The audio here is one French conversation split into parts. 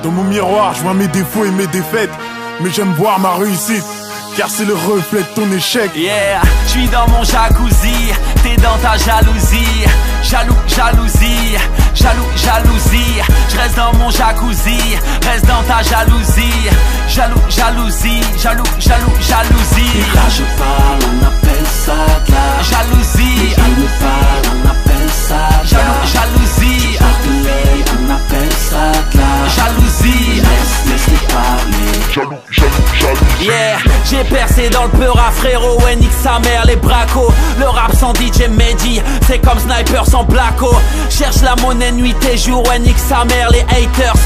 Dans mon miroir, je vois mes défauts et mes défaites, mais j'aime voir ma réussite, car c'est le reflet de ton échec. Yeah, j'suis dans mon jacuzzi, t'es dans ta jalousie. Jalousie, j'reste dans mon jacuzzi, reste dans ta jalousie. Jalousie. Et là je parle, on appelle ça de la jalousie. Et je me parle, on appelle ça de la jalousie. On appelle ça de la jalousie. Laisse-les parler. Yeah, j'ai percé dans le peura frérot, ouais nique sa mère les bracos. Le rap sans DJ Mehdi, c'est comme Sniper sans Blacko. Cherche la monnaie nuit et jour, ouais nique sa mère les haters.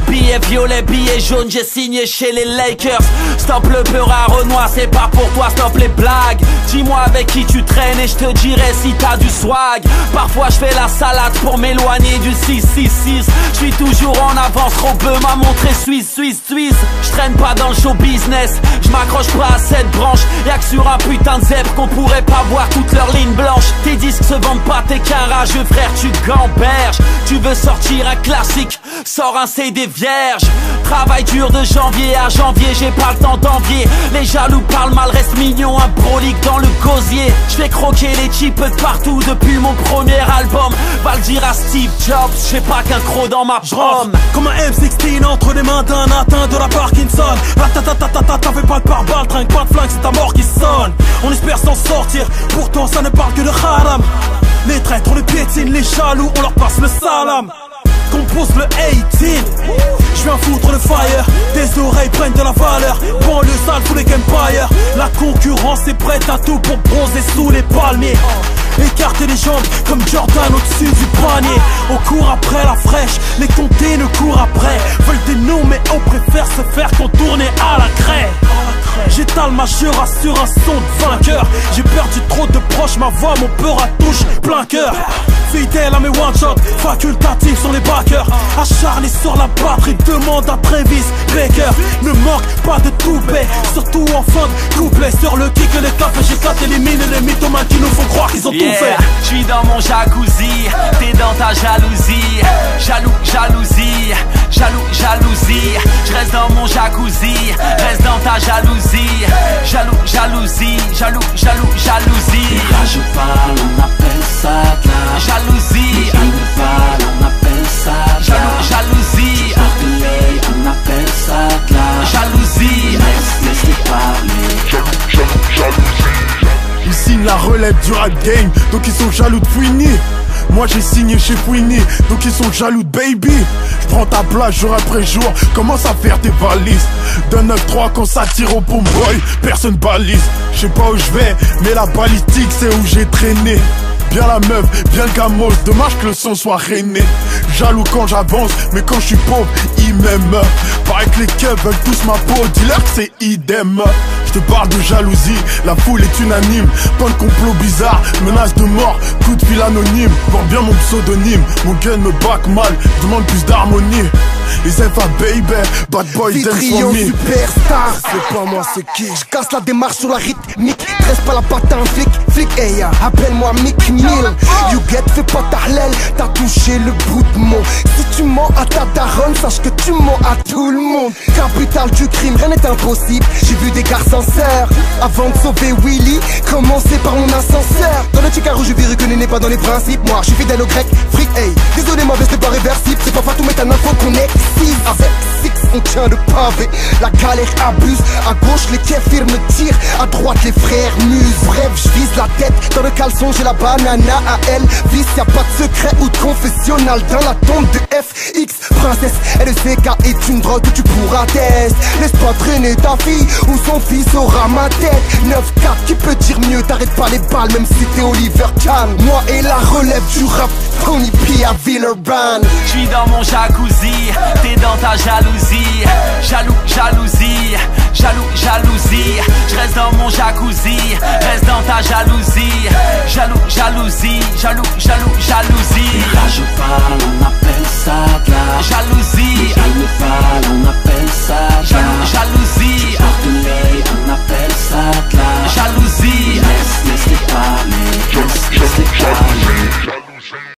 Billets violets, billets jaunes, j'ai signé chez les Lakers. Stop le peura Renoir, c'est pas pour toi, stop les blagues. Dis-moi avec qui tu traînes et je te dirai si t'as du swag. Parfois je fais la salade pour m'éloigner du 666. Je suis toujours en avance, Robeux m'a montré Suisse. Je traîne pas dans le show business, je m'accroche pas à cette branche. Y'a que sur un putain de zèbre qu'on pourrait pas voir toute leur ligne blanche. Tes disques se vendent pas, t'es qu'un rageux frère, tu gamberges. Tu veux sortir un classique, sors un CD vierge. Travail dur de janvier à janvier, j'ai pas le temps d'envier. Les jaloux parlent mal, reste mignon, un brolique dans le gosier. Je fais croquer les chips de partout depuis mon premier album. Va le dire à Steve Jobs, j'ai pas qu'un croc dans ma pomme. Comme un M16 entre les mains d'un atteint de la Parkinson. T'avais pas de pare-balles, trinque pas de flingue, c'est ta mort qui sonne. On espère s'en sortir, pourtant ça ne parle que de haram. Les traîtres, on les piétine, les jaloux, on leur passe le salam. Compose le 18, je viens foutre le fire. Tes oreilles prennent de la valeur, banlieue sale, full empire. La concurrence est prête à tout pour bronzer sous les palmiers. Écarter les jambes comme Jordan au-dessus du panier. On court après la fraîche, les comtés ne courent après. Veulent des noms mais on préfère se faire contourner à la craie. J'étale ma jura sur un son de vainqueur. J'ai perdu trop de proches, ma voix, mon peur à touche plein cœur. Fidèle à mes one-shot, facultatifs sont les backers. Acharné sur la batterie, demande à Travis Baker. Ne manque pas de toupet, surtout en fin de couplet. Sur le kick et les tapes, j'éclate, élimine les mythomanes qui nous font croire qu'ils ont tout fait. J'suis dans mon jacuzzi, t'es dans ta jalousie. Jalousie. J'reste dans mon jacuzzi, reste dans ta jalousie. Jalousie. Et là je parle, on appelle ça de la jalousie. Et je me parle, on appelle ça de la jalousie. On appelle ça de la jalousie. Laisse-les parler. Ils signent la relève du rap game, donc ils sont jaloux de Fouini. Moi j'ai signé chez Fouini, donc ils sont jaloux de Baby. Je prends ta place jour après jour, commence à faire tes valises. D'un 9-3 quand ça tire au boy, personne balise. Je sais pas où je vais, mais la balistique c'est où j'ai traîné. Bien la meuf, bien le gamos, dommage que le son soit rainé. Jaloux quand j'avance, mais quand je suis pauvre, ils m'aiment. Pareil que les keufs veulent tous ma peau, dis-leur que c'est idem. Je te parle de jalousie, la foule est unanime. Pas de complot bizarre, menace de mort, coup de fil anonyme. Porte bien mon pseudonyme, mon gun me back mal, je demande plus d'harmonie. Les FA baby, bad boy dance for me. Superstar, c'est pas moi c'est qui. Je casse la démarche sur la rythmique. Reste pas la patte à un flic, hey, appelle-moi Mick Mill. You get, fais pas ta hlèle, t'as touché le bout de mon. Si tu mens à ta daronne, sache que tu mens à tout le monde. Capitale du crime, rien n'est impossible. J'ai vu des gars sincères avant de sauver Willy, commencer par mon ascenseur. Dans le Chicago, je vis reconnu n'est pas dans les principes. Moi, je suis fidèle au grec, fric, hey. Désolé, ma veste n'est pas réversible. C'est pas Fatou, mais t'as un info qu'on excise. Avec six, on tient le pavé. La galère abuse. À gauche, les kéfirs me tirent. À droite, les frères musent. Bref, je vise la tête. Dans le caleçon, j'ai la banana à elle. Vice, y'a pas de secret ou de confessionnal. Dans la tombe de FX, princesse. LECK est une drogue que tu pourras tester. Laisse pas traîner ta fille ou son fils aura ma tête. 9-4, qui peut dire mieux? T'arrêtes pas les balles, même si t'es Oliver Kahn. Moi et la relève du rap, Tony P à Villeurbanne. J'suis dans mon jacuzzi, t'es dans ta jalousie. Jalousie. J'reste dans mon jacuzzi, reste dans ta jalousie. Jalousie. Et là je